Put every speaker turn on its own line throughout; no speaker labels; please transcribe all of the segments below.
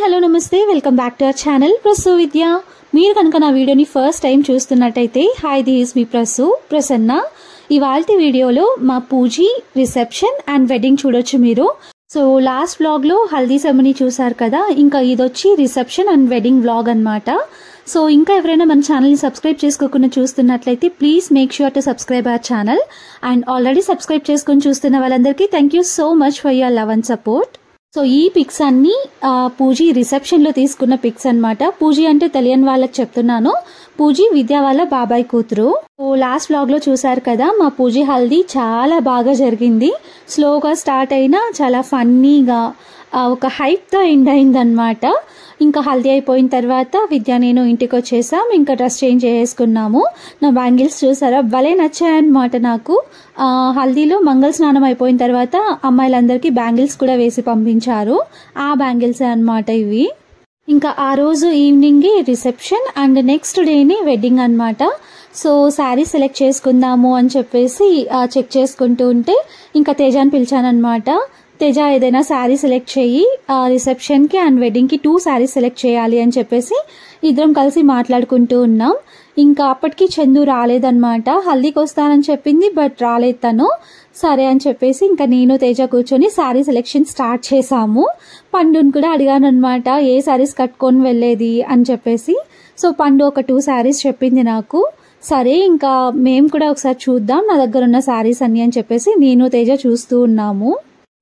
Hello నమస్తే welcome back to our channel Prasu Vidya. మీరు కనుక నా వీడియోని ఫస్ట్ టైం చూస్తున్నట్టయితే హాయ్, దిస్ మీ ప్రసన్న. ఇవాల్టి వీడియోలో మా పూజీ రిసెప్షన్ అండ్ వెడ్డింగ్ చూడొచ్చు మీరు. సో లాస్ట్ వ్లాగ్ లో హల్దీ సెరమనీ చూసారు కదా, ఇంకా ఇదొచ్చి రిసెప్షన్ అండ్ వెడ్డింగ్ వ్లాగ్ అన్నమాట. సో ఇంకా ఎవరైనా మన ఛానల్ని సబ్స్క్రైబ్ చేసుకోకుండా చూస్తున్నట్లయితే please make sure to subscribe our channel. And already subscribe చేసుకుని చూస్తున్న వాళ్ళందరికీ thank you so much for your love and support. So ఈ పిక్స్ అన్ని పూజీ రిసెప్షన్ లో తీసుకున్న పిక్స్ అన్నమాట. పూజీ అంటే తెలియని వాళ్ళకి చెప్తున్నాను, పూజీ విద్య వాళ్ళ బాబాయ్ కూతురు. సో లాస్ట్ వ్లాగ్ లో చూసారు కదా, మా పూజీ హల్దీ చాలా బాగా జరిగింది. స్లోగా స్టార్ట్ అయినా చాలా ఫన్నీగా ఒక హైప్ తో ఎండ్ అయిందనమాట. ఇంకా హల్దీ అయిపోయిన తర్వాత విద్య నేను ఇంటికి వచ్చేసాం. ఇంకా డ్రెస్ చేంజ్ చేసుకున్నాము. నా బ్యాంగిల్స్ చూసారా, భలే నచ్చాయన్నమాట నాకు. హల్దీలో మంగళ స్నానం అయిపోయిన తర్వాత అమ్మాయిలందరికీ బ్యాంగిల్స్ కూడా వేసి పంపించారు. ఆ బ్యాంగిల్స్ అన్నమాట ఇవి. ఇంకా ఆ రోజు ఈవినింగ్ రిసెప్షన్ అండ్ నెక్స్ట్ డేని వెడ్డింగ్ అన్నమాట. సో శారీ సెలెక్ట్ చేసుకుందాము అని చెప్పేసి చెక్ చేసుకుంటూ ఉంటే ఇంకా తేజాని పిలిచానమాట. తేజ ఏదైనా శారీ సెలెక్ట్ చేయి, రిసెప్షన్ కి అండ్ వెడ్డింగ్ కి 2 శారీస్ సెలెక్ట్ చేయాలి అని చెప్పేసి ఇద్దరం కలిసి మాట్లాడుకుంటూ ఉన్నాం. ఇంకా అప్పటికి చందు రాలేదన్నమాట. హల్దీకి వస్తానని చెప్పింది బట్ రాలేదు తను. సరే అని చెప్పేసి ఇంకా నేను తేజ కూర్చొని శారీ సెలెక్షన్ స్టార్ట్ చేసాము. పండుని కూడా అడిగాను అనమాట, ఏ శారీస్ కట్టుకొని వెళ్ళేది అని చెప్పేసి. సో పండు ఒక 2 శారీస్ చెప్పింది నాకు. సరే ఇంకా మేము కూడా ఒకసారి చూద్దాం నా దగ్గర ఉన్న శారీస్ అన్ని అని చెప్పేసి నేను తేజ చూస్తూ ఉన్నాము.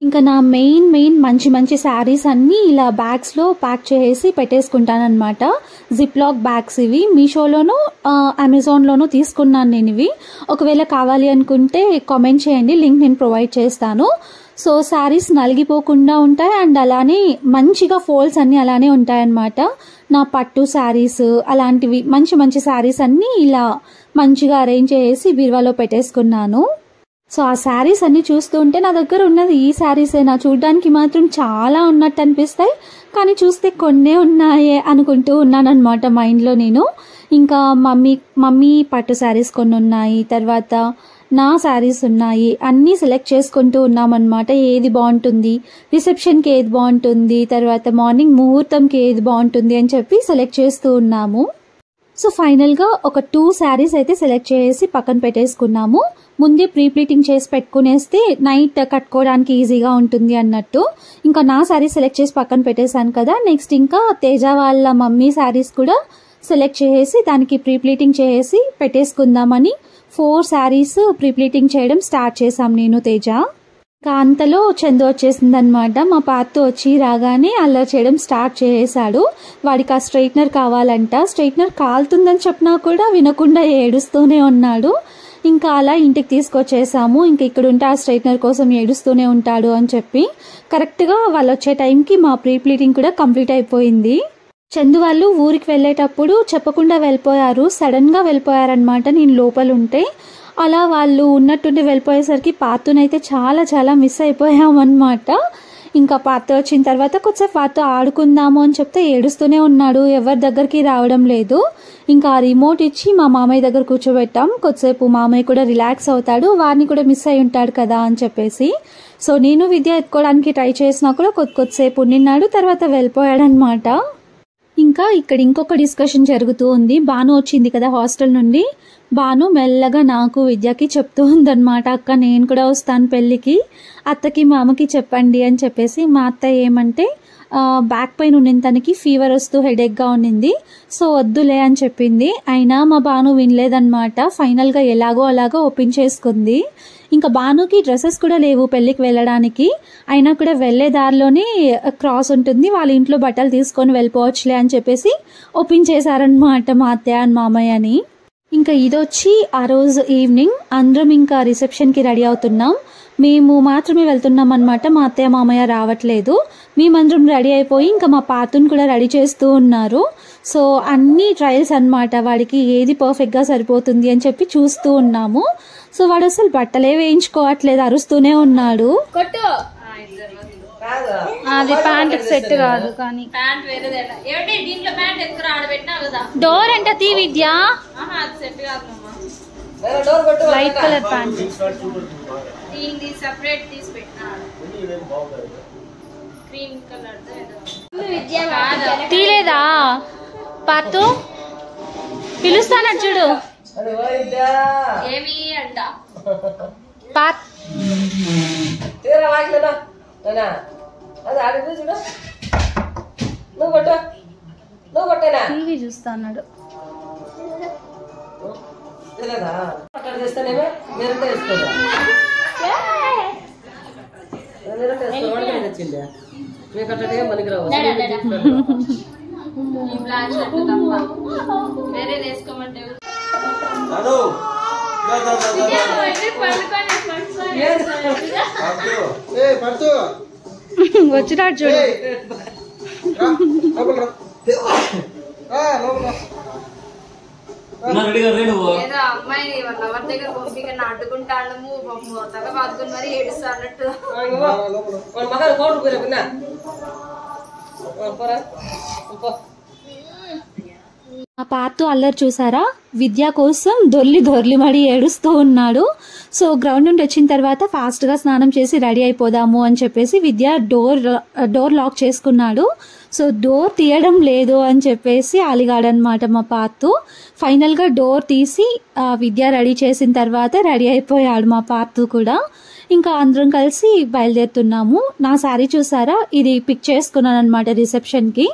ఇంకా నా మెయిన్ మంచి శారీస్ అన్ని ఇలా బ్యాగ్స్ లో ప్యాక్ చేసి పెట్టేసుకుంటానన్నమాట. జిప్ లాక్ బ్యాగ్స్ ఇవి మీషోలోను అమెజాన్ లోను తీసుకున్నాను నేను ఇవి. ఒకవేళ కావాలి అనుకుంటే కామెంట్ చేయండి, లింక్ నేను ప్రొవైడ్ చేస్తాను. సో శారీస్ నలిగిపోకుండా ఉంటాయి అండ్ అలానే మంచిగా ఫోల్డ్స్ అన్ని అలానే ఉంటాయన్నమాట. నా పట్టు శారీస్ అలాంటివి మంచి శారీస్ అన్ని ఇలా మంచిగా అరేంజ్ చేసి బీరువాలో పెట్టేసుకున్నాను. సో ఆ శారీస్ అన్ని చూస్తూ ఉంటే నా దగ్గర ఉన్నది ఈ శారీసేనా, చూడ్డానికి మాత్రం చాలా ఉన్నట్టు అనిపిస్తాయి కానీ చూస్తే కొన్నే ఉన్నాయే అనుకుంటూ ఉన్నాను అనమాట మైండ్లో నేను. ఇంకా మమ్మీ పట్టు శారీస్ కొన్ని ఉన్నాయి, తర్వాత నా శారీస్ ఉన్నాయి, అన్నీ సెలెక్ట్ చేసుకుంటూ ఉన్నామన్నమాట. ఏది బాగుంటుంది, రిసెప్షన్కి ఏది బాగుంటుంది, తర్వాత మార్నింగ్ ముహూర్తంకి ఏది బాగుంటుంది అని చెప్పి సెలెక్ట్ చేస్తూ ఉన్నాము. సో ఫైనల్గా ఒక 2 శారీస్ అయితే సెలెక్ట్ చేసి పక్కన పెట్టేసుకున్నాము. ముందే ప్రీ ప్లీటింగ్ చేసి పెట్టుకునేస్తే నైట్ కట్టుకోవడానికి ఈజీగా ఉంటుంది అన్నట్టు. ఇంకా నా శారీస్ సెలెక్ట్ చేసి పక్కన పెట్టేశాను కదా. నెక్స్ట్ ఇంకా తేజ వాళ్ళ మమ్మీ శారీస్ కూడా సెలెక్ట్ చేసి దానికి ప్రీ ప్లీటింగ్ చేసి పెట్టేసుకుందామని 4 శారీస్ ప్రీ ప్లీటింగ్ చేయడం స్టార్ట్ చేశాం నేను తేజ. ఇంకా అంతలో చందు వచ్చేసిందనమాట. మా పార్తో వచ్చి రాగానే అలా చేయడం స్టార్ట్ చేసాడు. వాడికి ఆ స్ట్రైట్నర్ కావాలంట. స్ట్రైట్నర్ కాలుతుందని చెప్పినా కూడా వినకుండా ఏడుస్తూనే ఉన్నాడు. ఇంకా అలా ఇంటికి తీసుకొచ్చేసాము. ఇంకా ఇక్కడ ఉంటే ఆ స్ట్రైట్నర్ కోసం ఏడుస్తూనే ఉంటాడు అని చెప్పి కరెక్ట్గా వాళ్ళు వచ్చే టైంకి మా ప్రీ ప్లీటింగ్ కూడా కంప్లీట్ అయిపోయింది. చందు వాళ్ళు ఊరికి వెళ్ళేటప్పుడు చెప్పకుండా వెళ్ళిపోయారు, సడన్ గా వెళ్ళిపోయారనమాట నేను లోపల ఉంటే. అలా వాళ్ళు ఉన్నట్టుండి వెళ్ళిపోయేసరికి పాతునైతే చాలా మిస్ అయిపోయామన్నమాట. ఇంకా పాత వచ్చిన తర్వాత కొద్దిసేపు పాతో ఆడుకుందాము అని చెప్తే ఏడుస్తూనే ఉన్నాడు, ఎవరి దగ్గరికి రావడం లేదు. ఇంకా రిమోట్ ఇచ్చి మా మామయ్య దగ్గర కూర్చోబెట్టాం. కొద్దిసేపు మామయ్య కూడా రిలాక్స్ అవుతాడు, వారిని కూడా మిస్ అయి ఉంటాడు కదా అని చెప్పేసి. సో నేను విద్య ఎత్తుకోవడానికి ట్రై చేసినా కూడా కొద్దిసేపు నిన్నాడు, తర్వాత వెళ్ళిపోయాడనమాట. ఇంకా ఇక్కడ ఇంకొక డిస్కషన్ జరుగుతూ ఉంది. బాను వచ్చింది కదా హాస్టల్ నుండి. బాను మెల్లగా నాకు విద్యకి చెప్తూ ఉందన్నమాట, అక్క నేను కూడా వస్తాను పెళ్ళికి, అత్తకి మామకి చెప్పండి అని చెప్పేసి. మా అత్త ఏమంటే బ్యాక్ పెయిన్ ఉండింది తనకి, ఫీవర్ వస్తూ హెడేక్గా ఉండింది, సో వద్దులే అని చెప్పింది. అయినా మా బాను వినలేదన్నమాట. ఫైనల్గా ఎలాగో అలాగో ఒప్పించేసుకుంది. ఇంకా బానుకి డ్రెస్సెస్ కూడా లేవు పెళ్లికి వెళ్ళడానికి, అయినా కూడా వెళ్లే దారిలోనే క్రాస్ ఉంటుంది, వాళ్ళ ఇంట్లో బట్టలు తీసుకొని వెళ్ళిపోవచ్చులే అని చెప్పేసి ఒప్పించేశారనమాట మా అత్తయ్య అండ్ మామయ్యని. ఇంకా ఇదొచ్చి ఆ రోజు ఈవినింగ్ అందరం ఇంకా రిసెప్షన్కి రెడీ అవుతున్నాం. మేము మాత్రమే వెళ్తున్నాం అనమాట, మా అత్తయ్య మామయ్య రావట్లేదు. మేమందరం రెడీ అయిపోయి ఇంకా మా పాతుని కూడా రెడీ చేస్తూ ఉన్నారు. సో అన్ని ట్రయల్స్ అనమాట, వాడికి ఏది పర్ఫెక్ట్గా సరిపోతుంది అని చెప్పి చూస్తూ ఉన్నాము. సో వాడు అసలు బట్టలే వేయించుకోవట్లేదు, అరుస్తూనే ఉన్నాడు.
అది ప్యాంట్ సెట్ కాదు కానీ డోర్ అంటే తీ విద్య లైట్ కలర్ ప్యాంట్ సెపరేట్ తీసి పెట్టినా క్రీమ్ కలర్ తీలేదా పాతు పిలుస్తానడు చూడు ఏమి అంట పాత్ టీవీ చూస్తా అన్నాడు. వేరే వేసుకోమంటే వచ్చినాడు చూడు.
అమ్మాయి వాళ్ళ ఎవరి దగ్గర పంపికన్నా అడ్డుకుంటాము తల బాదుకుని మరి ఏడుస్తా అన్నట్టు.
ఆ పార్తు అల్లరి చూసారా, విద్య కోసం దొర్లి మడి ఏడుస్తూ ఉన్నాడు. సో గ్రౌండ్ నుండి వచ్చిన తర్వాత ఫాస్ట్ గా స్నానం చేసి రెడీ అయిపోదాము అని చెప్పేసి విద్య డోర్ లాక్ చేసుకున్నాడు. సో డోర్ తీయడం లేదు అని చెప్పేసి అలిగాడనమాట మా పార్తు. ఫైనల్ గా డోర్ తీసి విద్య రెడీ చేసిన తర్వాత రెడీ అయిపోయాడు మా పార్తు కూడా. ఇంకా అందరం కలిసి బయలుదేరుతున్నాము. నా శారీ చూసారా, ఇది పిక్ చేసుకున్నాను అనమాట రిసెప్షన్ కి.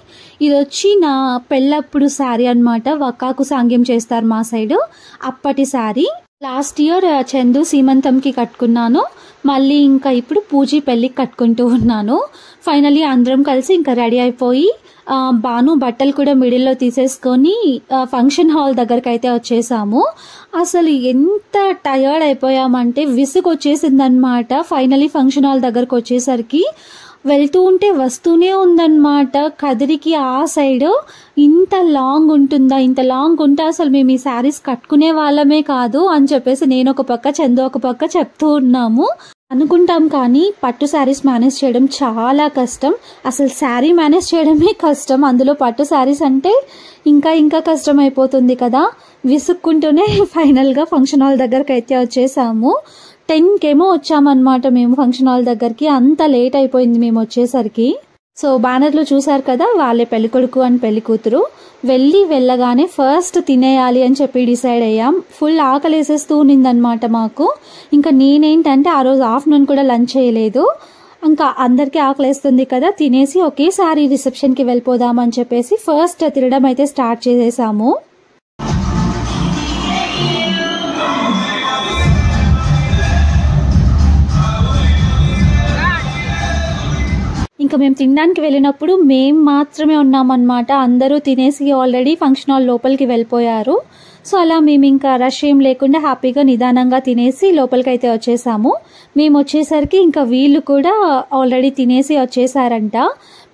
ఇది వచ్చి నా పెళ్ళప్పుడు శారీ అనమాట. వక్కాకు సాంగ్యం చేస్తారు మా సైడ్, అప్పటి శారీ. లాస్ట్ ఇయర్ చందు సీమంతంకి కట్టుకున్నాను, మళ్ళీ ఇంకా ఇప్పుడు పూజీ పెళ్ళికి కట్టుకుంటూ ఉన్నాను. ఫైనలీ అందరం కలిసి ఇంకా రెడీ అయిపోయి బాను బట్టలు కూడా మిడిల్లో తీసేసుకొని ఫంక్షన్ హాల్ దగ్గరకు అయితే వచ్చేసాము. అసలు ఎంత టయర్డ్ అయిపోయామంటే విసుగు వచ్చేసిందనమాట. ఫైనలీ ఫంక్షన్ హాల్ దగ్గరకు వచ్చేసరికి వెళ్తూ ఉంటే వస్తూనే ఉందన్నమాట కదిరికి. ఆ సైడ్ ఇంత లాంగ్ ఉంటుందా, ఇంత లాంగ్ ఉంటే అసలు మేము ఈ శారీస్ కట్టుకునే వాళ్ళమే కాదు అని చెప్పేసి నేను ఒక పక్క చందు ఒక పక్క చెప్తూ ఉన్నాము. అనుకుంటాం కానీ పట్టు శారీస్ మేనేజ్ చేయడం చాలా కష్టం. అసలు శారీ మేనేజ్ చేయడమే కష్టం, అందులో పట్టు శారీస్ అంటే ఇంకా కష్టం అయిపోతుంది కదా. విసుక్కుంటూనే ఫైనల్గా ఫంక్షన్ హాల్ దగ్గరకు అయితే వచ్చేసాము. 10కేమో వచ్చామన్నమాట మేము ఫంక్షన్ హాల్ దగ్గరికి. అంత లేట్ అయిపోయింది మేము వచ్చేసరికి. సో బ్యానర్లో చూసారు కదా, వాళ్ళే పెళ్ళికొడుకు అండ్ పెళ్లి కూతురు. వెళ్ళగానే ఫస్ట్ తినేయాలి అని చెప్పి డిసైడ్ అయ్యాం. ఫుల్ ఆకలి వేసేస్తూ ఉన్నిందనమాట మాకు. ఇంకా నేనేంటంటే ఆ రోజు ఆఫ్టర్నూన్ కూడా లంచ్ చేయలేదు. ఇంకా అందరికీ ఆకలేస్తుంది కదా, తినేసి ఒకేసారి రిసెప్షన్కి వెళ్ళిపోదామని చెప్పేసి ఫస్ట్ తినడం అయితే స్టార్ట్ చేసేసాము. ఇంకా మేము తినడానికి వెళ్ళినప్పుడు మేము మాత్రమే ఉన్నామన్నమాట. అందరూ తినేసి ఆల్రెడీ ఫంక్షన్ హాల్ లోపలికి వెళ్ళిపోయారు. సో అలా మేము ఇంకా రష్ ఏం లేకుండా హ్యాపీగా నిదానంగా తినేసి లోపలికి అయితే వచ్చేసాము. మేము వచ్చేసరికి ఇంకా వీళ్ళు కూడా ఆల్రెడీ తినేసి వచ్చేసారంట.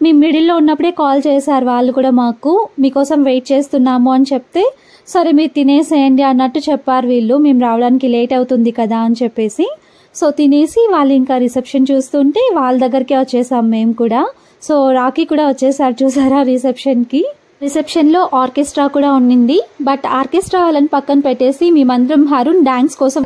మేము మిడిల్లో ఉన్నప్పుడే కాల్ చేశారు వాళ్ళు కూడా మాకు, మీకోసం వెయిట్ చేస్తున్నాము అని చెప్తే సరే మీరు తినేసేయండి అన్నట్టు చెప్పారు వీళ్ళు, మేము రావడానికి లేట్ అవుతుంది కదా అని చెప్పేసి. సో తినేసి వాళ్ళు ఇంకా రిసెప్షన్ చూస్తుంటే వాళ్ళ దగ్గరికి వచ్చేసాం మేము కూడా. సో రాకీ కూడా వచ్చేసారు చూసారా రిసెప్షన్కి. రిసెప్షన్లో ఆర్కెస్ట్రా కూడా ఉండింది. బట్ ఆర్కెస్ట్రా వాళ్ళని పక్కన పెట్టేసి మేమందరం హరుణ్ డాన్స్ కోసం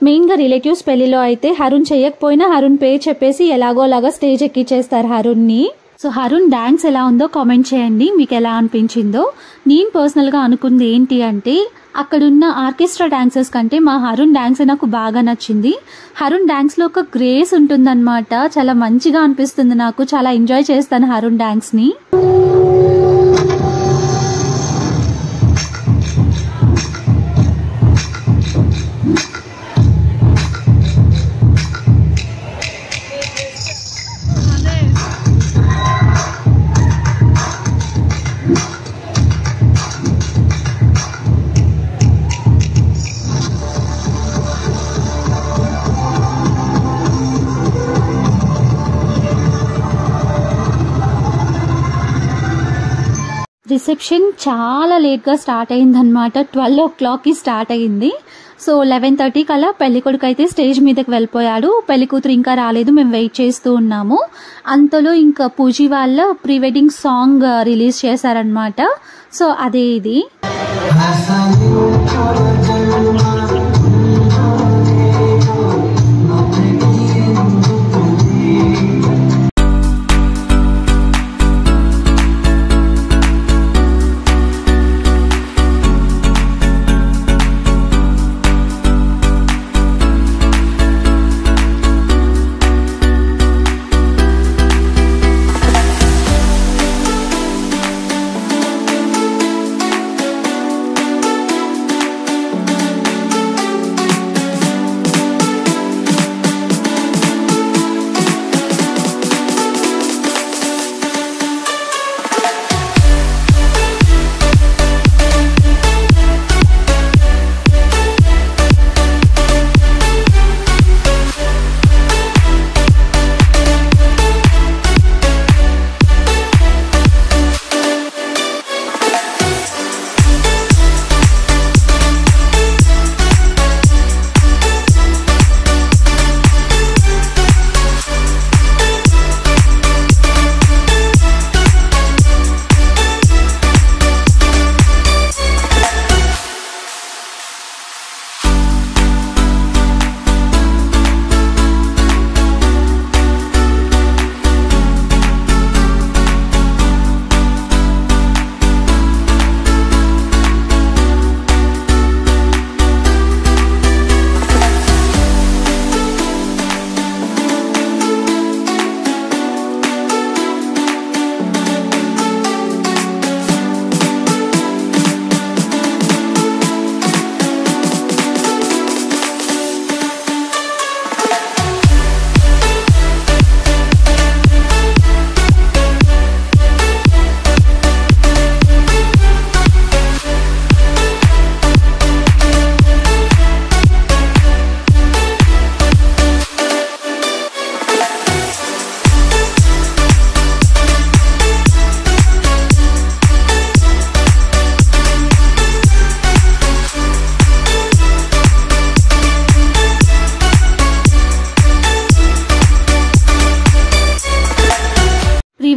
మెయిన్గా రిలేటివ్స్ పెళ్లిలో అయితే హరుణ్ చేయకపోయినా హరుణ్ పేరు చెప్పేసి ఎలాగోలాగా స్టేజ్ ఎక్కిచ్చేస్తారు హరుణ్ని. సో హరుణ్ డాన్స్ ఎలా ఉందో కామెంట్ చేయండి, మీకు ఎలా అనిపించిందో. నేను పర్సనల్గా అనుకుంది ఏంటి అంటే, అక్కడున్న ఆర్కెస్ట్రా డాన్సర్స్ కంటే మా హరుణ్ డాన్స్ నాకు బాగా నచ్చింది. హరుణ్ డాన్స్లో ఒక గ్రేస్ ఉంటుందన్నమాట, చాలా మంచిగా అనిపిస్తుంది నాకు, చాలా ఎంజాయ్ చేస్తాను హరుణ్ డాన్స్ని. రిసెప్షన్ చాలా లేట్గా స్టార్ట్ అయిందనమాట, 12 o'clockకి స్టార్ట్ అయింది. సో 11:30 కల్లా పెళ్లికొడుకు అయితే స్టేజ్ మీదకి వెళ్ళిపోయాడు, పెళ్లి కూతురు ఇంకా రాలేదు, మేము వెయిట్ చేస్తూ ఉన్నాము. అంతలో ఇంకా పూజీ వాళ్ళ ప్రీ వెడ్డింగ్ సాంగ్ రిలీజ్ చేశారనమాట. సో అదే ఇది.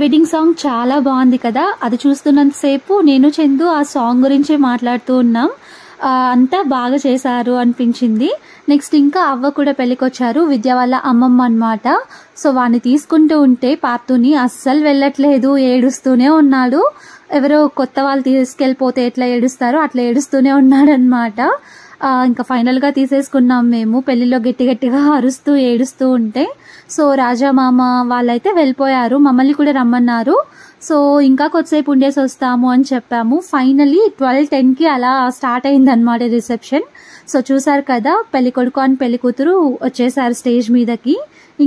వెడ్డింగ్ సాంగ్ చాలా బాగుంది కదా, అది చూస్తున్నంతసేపు నేను చందు ఆ సాంగ్ గురించి మాట్లాడుతూ ఉన్నాం. అంతా బాగా చేశారు అనిపించింది. నెక్స్ట్ ఇంకా అవ్వ కూడా పెళ్ళికొచ్చారు, విద్య వాళ్ళ అమ్మమ్మ అన్నమాట. సో వాడిని తీసుకుంటూ ఉంటే పార్తుని అస్సలు వెళ్ళట్లేదు, ఏడుస్తూనే ఉన్నాడు. ఎవరో కొత్త వాళ్ళు తీసుకెళ్ళిపోతే ఎట్లా ఏడుస్తారో అట్లా ఏడుస్తూనే ఉన్నాడు అనమాట. ఇంకా ఫైనల్ గా తీసేసుకున్నాం మేము, పెళ్లిలో గట్టి గట్టిగా అరుస్తూ ఏడుస్తూ ఉంటే. సో రాజా మామ వాళ్ళైతే వెళ్ళిపోయారు, మమ్మల్ని కూడా రమ్మన్నారు. సో ఇంకా కొద్దిసేపు ఉండేసి వస్తాము అని చెప్పాము. ఫైనలీ 12:10కి అలా స్టార్ట్ అయింది అనమాట రిసెప్షన్. సో చూసారు కదా, పెళ్లి కొడుకు అని పెళ్లి కూతురు వచ్చేసారు స్టేజ్ మీదకి.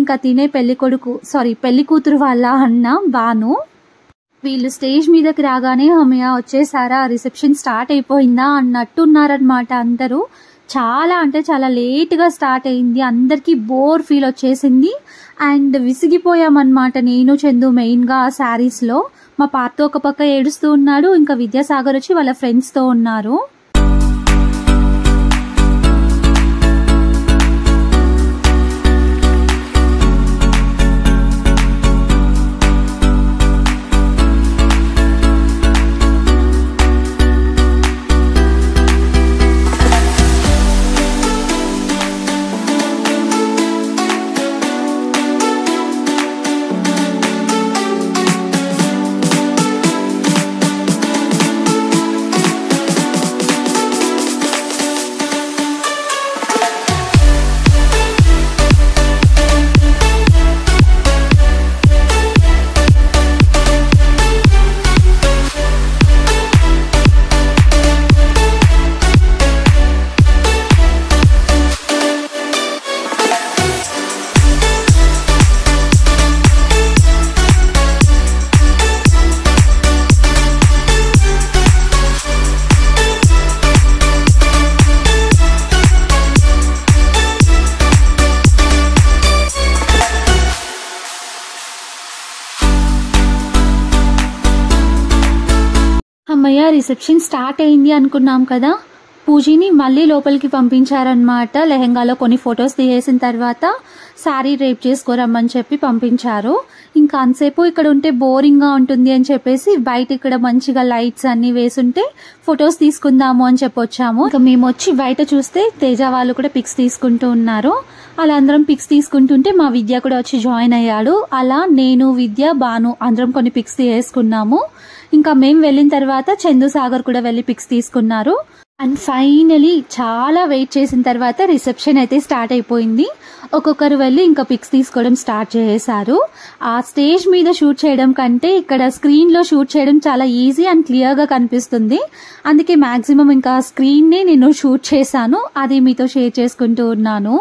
ఇంకా తినే పెళ్లి కూతురు వాళ్ళ అన్న బాను, వీళ్ళు స్టేజ్ మీదకి రాగానే అమ్మయ్య వచ్చేసారా, రిసెప్షన్ స్టార్ట్ అయిపోయిందా అన్నట్టున్నారనమాట అందరూ. చాలా అంటే చాలా లేట్గా స్టార్ట్ అయింది, అందరికీ బోర్ ఫీల్ వచ్చేసింది అండ్ విసిగిపోయామన్నమాట. నేను చందు మెయిన్గా శారీస్లో. మా పార్తో ఒక పక్క ఏడుస్తూ ఉన్నాడు, ఇంకా విద్యాసాగర్ వచ్చి వాళ్ళ ఫ్రెండ్స్తో ఉన్నారు. అమ్మయ్య రిసెప్షన్ స్టార్ట్ అయింది అనుకున్నాం కదా, పూజని మళ్ళీ లోపలికి పంపించారనమాట. లెహెంగాలో కొన్ని ఫొటోస్ తీసేసిన తర్వాత శారీ రేప్ చేసుకోరమ్మని చెప్పి పంపించారు. ఇంకా అంతసేపు ఇక్కడ ఉంటే బోరింగ్ గా ఉంటుంది అని చెప్పేసి బయట ఇక్కడ మంచిగా లైట్స్ అన్ని వేసుంటే ఫొటోస్ తీసుకుందాము అని చెప్పొచ్చాము. ఇంకా మేము వచ్చి బయట చూస్తే తేజ వాళ్ళు కూడా పిక్స్ తీసుకుంటూ ఉన్నారు. అలా అందరం పిక్స్ తీసుకుంటుంటే మా విద్య కూడా వచ్చి జాయిన్ అయ్యాడు. అలా నేను, విద్య, బాను అందరం కొన్ని పిక్స్ తీసుకున్నాము. ఇంకా మేము వెళ్ళిన తర్వాత చందు, సాగర్ కూడా వెళ్ళి పిక్స్ తీసుకున్నారు. అండ్ ఫైనలీ చాలా వెయిట్ చేసిన తర్వాత రిసెప్షన్ అయితే స్టార్ట్ అయిపోయింది. ఒక్కొక్కరు వెళ్ళి ఇంకా పిక్స్ తీసుకోవడం స్టార్ట్ చేశారు. ఆ స్టేజ్ మీద షూట్ చేయడం కంటే ఇక్కడ స్క్రీన్ లో షూట్ చేయడం చాలా ఈజీ అండ్ క్లియర్ గా కనిపిస్తుంది. అందుకే మాక్సిమం ఇంకా స్క్రీన్ నే నేను షూట్ చేశాను, అది మీతో షేర్ చేసుకుంటూ ఉన్నాను.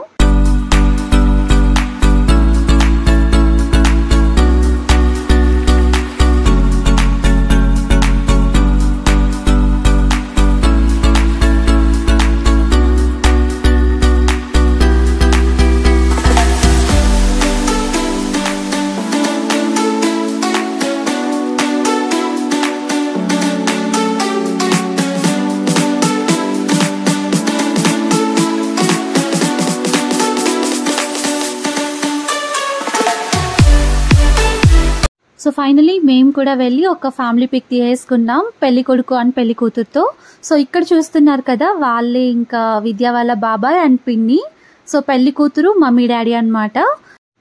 సో ఫైనలీ మేము కూడా వెళ్ళి ఒక ఫ్యామిలీ పిక్ తీసుకున్నాం, పెళ్లి కొడుకు అండ్ పెళ్లి కూతురుతో. సో ఇక్కడ చూస్తున్నారు కదా, వాళ్ళే ఇంకా విద్య వాళ్ళ బాబాయ్ అండ్ పిన్ని. సో పెళ్లి కూతురు మమ్మీ డాడీ అన్నమాట.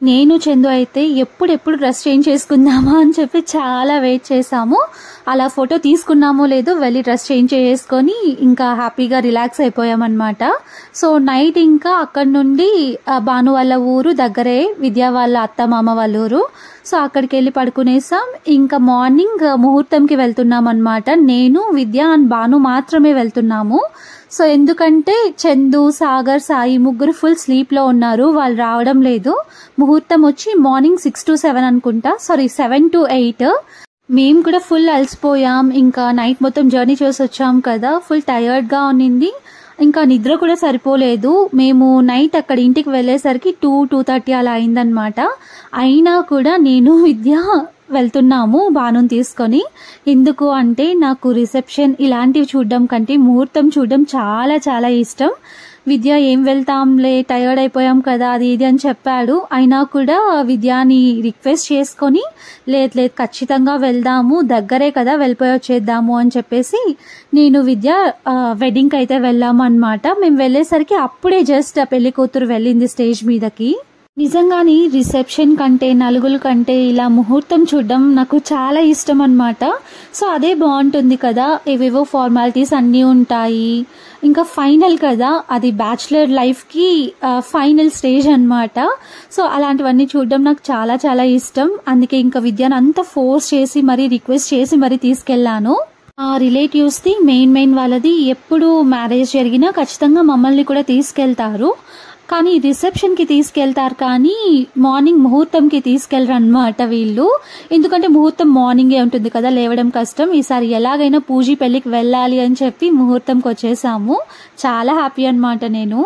నేను చందు అయితే ఎప్పుడెప్పుడు డ్రెస్ చేంజ్ చేసుకుందామా అని చెప్పి చాలా వెయిట్ చేసాము. అలా ఫోటో తీసుకున్నామో లేదో వెళ్ళి డ్రెస్ చేంజ్ చేసుకొని ఇంకా హ్యాపీగా రిలాక్స్ అయిపోయామన్నమాట. సో నైట్ ఇంకా అక్కడ నుండి భాను వాళ్ళ ఊరు దగ్గరే విద్య వాళ్ళ అత్త మామ వాళ్ళ ఊరు. సో అక్కడికి వెళ్ళి పడుకునేసాం. ఇంకా మార్నింగ్ ముహూర్తంకి వెళ్తున్నాం అన్నమాట. నేను, విద్య అండ్ భాను మాత్రమే వెళ్తున్నాము. సో ఎందుకంటే చందు, సాగర్, సాయి ముగ్గురు ఫుల్ స్లీప్ లో ఉన్నారు, వాళ్ళు రావడం లేదు. ముహూర్తం వచ్చి మార్నింగ్ 6 to 7 అనుకుంటా, 7 to 8. మేము కూడా ఫుల్ అలసిపోయాం, ఇంకా నైట్ మొత్తం జర్నీ చేసి వచ్చాం కదా, ఫుల్ టైర్డ్ గా ఉన్నింది. ఇంకా నిద్ర కూడా సరిపోలేదు. మేము నైట్ అక్కడ ఇంటికి వెళ్ళేసరికి 2-2:30 అలా అయిందనమాట. అయినా కూడా నేను, విద్య వెళ్తున్నాము బానుని తీసుకొని. ఎందుకు అంటే నాకు రిసెప్షన్ ఇలాంటివి చూడడం కంటే ముహూర్తం చూడడం చాలా చాలా ఇష్టం. విద్య ఏం వెళ్తాంలే, టైర్డ్ అయిపోయాం కదా అది ఇది అని చెప్పాడు. అయినా కూడా విద్యాని రిక్వెస్ట్ చేసుకొని లేదు ఖచ్చితంగా వెళ్దాము, దగ్గరే కదా వెళ్ళిపోయి వచ్చేద్దాము అని చెప్పేసి నేను విద్య వెడ్డింగ్కి అయితే వెళ్ళాము అనమాట. మేము వెళ్ళేసరికి అప్పుడే జస్ట్ పెళ్లి కూతురు వెళ్ళింది స్టేజ్ మీదకి. నిజంగానే రిసెప్షన్ కంటే నలుగుల కంటే ఇలా ముహూర్తం చూడడం నాకు చాలా ఇష్టం అనమాట. సో అదే బాగుంటుంది కదా, ఏవేవో ఫార్మాలిటీస్ అన్నీ ఉంటాయి. ఇంకా ఫైనల్ కదా, అది బ్యాచులర్ లైఫ్కి ఫైనల్ స్టేజ్ అనమాట. సో అలాంటివన్నీ చూడడం నాకు చాలా చాలా ఇష్టం. అందుకే ఇంకా విద్యను అంత ఫోర్స్ చేసి మరీ రిక్వెస్ట్ చేసి మరీ తీసుకెళ్లాను. ఆ రిలేటివ్స్ది మెయిన్ వాళ్ళది ఎప్పుడు మ్యారేజ్ జరిగినా ఖచ్చితంగా మమ్మల్ని కూడా తీసుకెళ్తారు. కానీ రిసెప్షన్కి తీసుకెళ్తారు, కానీ మార్నింగ్ ముహూర్తంకి తీసుకెళ్లరు అనమాట వీళ్ళు. ఎందుకంటే ముహూర్తం మార్నింగే ఉంటుంది కదా, లేవడం కష్టం. ఈసారి ఎలాగైనా పూజీ పెళ్లికి వెళ్ళాలి అని చెప్పి ముహూర్తంకి వచ్చేసాము. చాలా హ్యాపీ అనమాట నేను.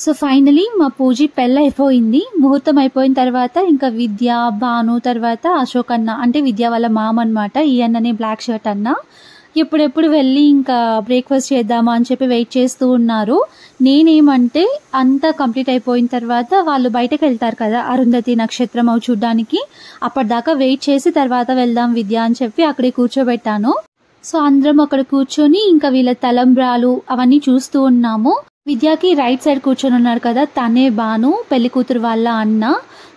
సో ఫైనలీ మా పూజీ పెళ్ళి అయిపోయింది. ముహూర్తం అయిపోయిన తర్వాత ఇంకా విద్య, భాను, తర్వాత అశోక్ అన్న, అంటే విద్య వాళ్ళ మామ అనమాట. ఈ అన్ననే బ్లాక్ షర్ట్ అన్న ఎప్పుడెప్పుడు వెళ్ళి ఇంకా బ్రేక్ఫాస్ట్ చేద్దామా అని చెప్పి వెయిట్ చేస్తూ ఉన్నారు. నేనేమంటే అంతా కంప్లీట్ అయిపోయిన తర్వాత వాళ్ళు బయటకు వెళ్తారు కదా అరుంధతి నక్షత్రం అవి చూడ్డానికి, అప్పటిదాకా వెయిట్ చేసి తర్వాత వెళ్దాం విద్య అని చెప్పి అక్కడే కూర్చోబెట్టాను. సో అందరం అక్కడ కూర్చొని ఇంకా వీళ్ళ తలంబ్రాలు అవన్నీ చూస్తూ ఉన్నాము. విద్యాకి రైట్ సైడ్ కూర్చొని ఉన్నారు కదా, తనే భాను, పెళ్లి కూతురు వాళ్ళ అన్న.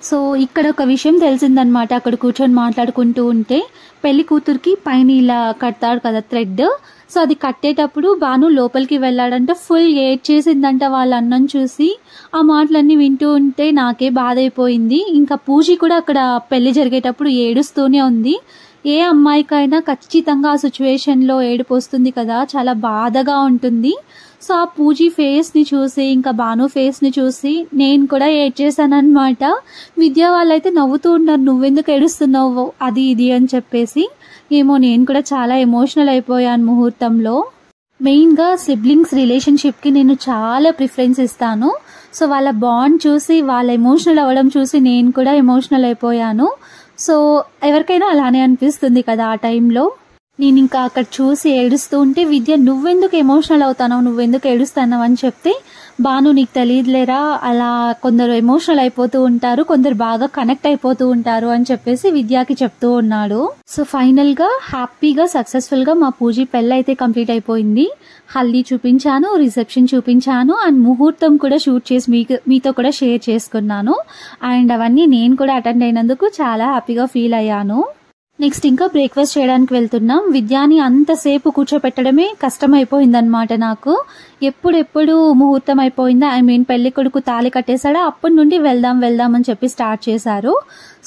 సో ఇక్కడ ఒక విషయం తెలిసిందనమాట. అక్కడ కూర్చొని మాట్లాడుకుంటూ ఉంటే పెళ్లి కూతురికి పైన ఇలా కడతాడు కదా థ్రెడ్. సో అది కట్టేటప్పుడు భాను లోపలికి వెళ్ళాడంట. ఫుల్ ఏడ్ చేసిందంట వాళ్ళ అన్నను చూసి. ఆ మాటలన్నీ వింటూ ఉంటే నాకే బాధ అయిపోయింది. ఇంకా పూజ కూడా అక్కడ పెళ్లి జరిగేటప్పుడు ఏడుస్తూనే ఉంది. ఏ అమ్మాయికైనా ఖచ్చితంగా ఆ సిచ్యువేషన్లో ఏడుపు వస్తుంది కదా, చాలా బాధగా ఉంటుంది. సో ఆ పూజీ ఫేస్ని చూసి ఇంకా భాను ఫేస్ని చూసి నేను కూడా ఏడ్చేసానమాట. విద్య వాళ్ళైతే నవ్వుతూ ఉన్నారు, నువ్వెందుకు ఏడుస్తున్నావు అది ఇది అని చెప్పేసి. ఏమో నేను కూడా చాలా ఎమోషనల్ అయిపోయాను ముహూర్తంలో. మెయిన్గా సిబ్లింగ్స్ రిలేషన్షిప్కి నేను చాలా ప్రిఫరెన్స్ ఇస్తాను. సో వాళ్ళ బాండ్ చూసి వాళ్ళ ఎమోషనల్ అవ్వడం చూసి నేను కూడా ఎమోషనల్ అయిపోయాను. సో ఎవరికైనా అలానే అనిపిస్తుంది కదా ఆ టైంలో. నేను ఇంకా అక్కడ చూసి ఏడుస్తూ ఉంటే విద్య నువ్వెందుకు ఎమోషనల్ అవుతావు, నువ్వెందుకు ఏడుస్తున్నావు అని చెప్తే, బాను నీకు తెలియదులేరా, అలా కొందరు ఎమోషనల్ అయిపోతూ ఉంటారు, కొందరు బాగా కనెక్ట్ అయిపోతూ ఉంటారు అని చెప్పేసి విద్యకి చెప్తూ ఉన్నాడు. సో ఫైనల్ గా హ్యాపీగా సక్సెస్ఫుల్ గా మా పూజ పెళ్ళి అయితే కంప్లీట్ అయిపోయింది. హల్దీ చూపించాను, రిసెప్షన్ చూపించాను, అండ్ ముహూర్తం కూడా షూట్ చేసి మీతో కూడా షేర్ చేసుకున్నాను. అండ్ అవన్నీ నేను కూడా అటెండ్ అయినందుకు చాలా హ్యాపీగా ఫీల్ అయ్యాను. నెక్స్ట్ ఇంకా బ్రేక్ఫాస్ట్ చేయడానికి వెళ్తున్నాం. విద్యాని అంతసేపు కూర్చోపెట్టడమే కష్టమైపోయిందనమాట నాకు. ఎప్పుడు ముహూర్తం అయిపోయిందా, పెళ్లి కొడుకు తాళి కట్టేశాడా, అప్పటి నుండి వెళ్దాం అని చెప్పి స్టార్ట్ చేశారు.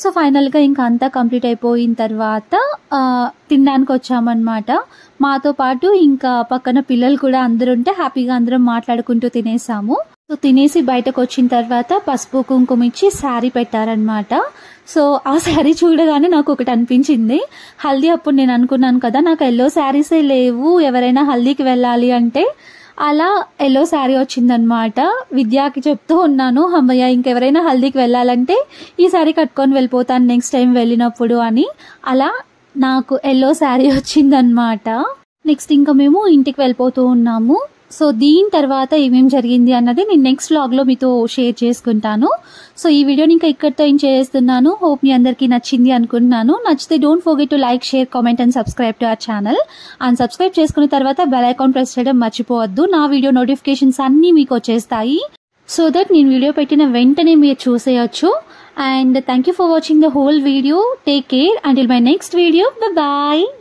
సో ఫైనల్గా ఇంకా అంతా కంప్లీట్ అయిపోయిన తర్వాత తినడానికి వచ్చామన్నమాట. మాతో పాటు ఇంకా పక్కన పిల్లలు కూడా అందరూ ఉంటే హ్యాపీగా అందరం మాట్లాడుకుంటూ తినేసాము. సో తినేసి బయటకు వచ్చిన తర్వాత పసుపు కుంకుమ ఇచ్చి శారీ పెట్టారనమాట. సో ఆ శారీ చూడగానే నాకు ఒకటి అనిపించింది. హల్దీ అప్పుడు నేను అనుకున్నాను కదా, నాకు ఎల్లో శారీసే లేవు, ఎవరైనా హల్దీకి వెళ్ళాలి అంటే, అలా ఎల్లో శారీ వచ్చిందనమాట. విద్యాకి చెప్తూ ఉన్నాను, అమ్మయ్య ఇంకెవరైనా హల్దీకి వెళ్ళాలంటే ఈ శారీ కట్టుకొని వెళ్ళిపోతాను నెక్స్ట్ టైం వెళ్ళినప్పుడు అని. అలా నాకు ఎల్లో శారీ వచ్చిందనమాట. నెక్స్ట్ ఇంకా మేము ఇంటికి వెళ్ళిపోతూ ఉన్నాము. సో దీని తర్వాత ఏమేం జరిగింది అన్నది నేను నెక్స్ట్ వ్లాగ్ లో మీతో షేర్ చేసుకుంటాను. సో ఈ వీడియోని ఇంకా ఇక్కడితో ఎంజాయ్ చేస్తున్నాను. హోప్ మీ అందరికీ నచ్చింది అనుకుంటున్నాను. నచ్చితే don't forget to like, share, comment and subscribe to our channel. And subscribe చేసుకున్న తర్వాత బెల్ ఐకాన్ ప్రెస్ చేయడం మర్చిపోవద్దు. నా వీడియో నోటిఫికేషన్స్ అన్నీ మీకు వచ్చేస్తాయి. సో దట్ నేను వీడియో పెట్టిన వెంటనే మీరు చూసేయచ్చు. And thank you for watching the whole video. Take care until my next video. Bye bye.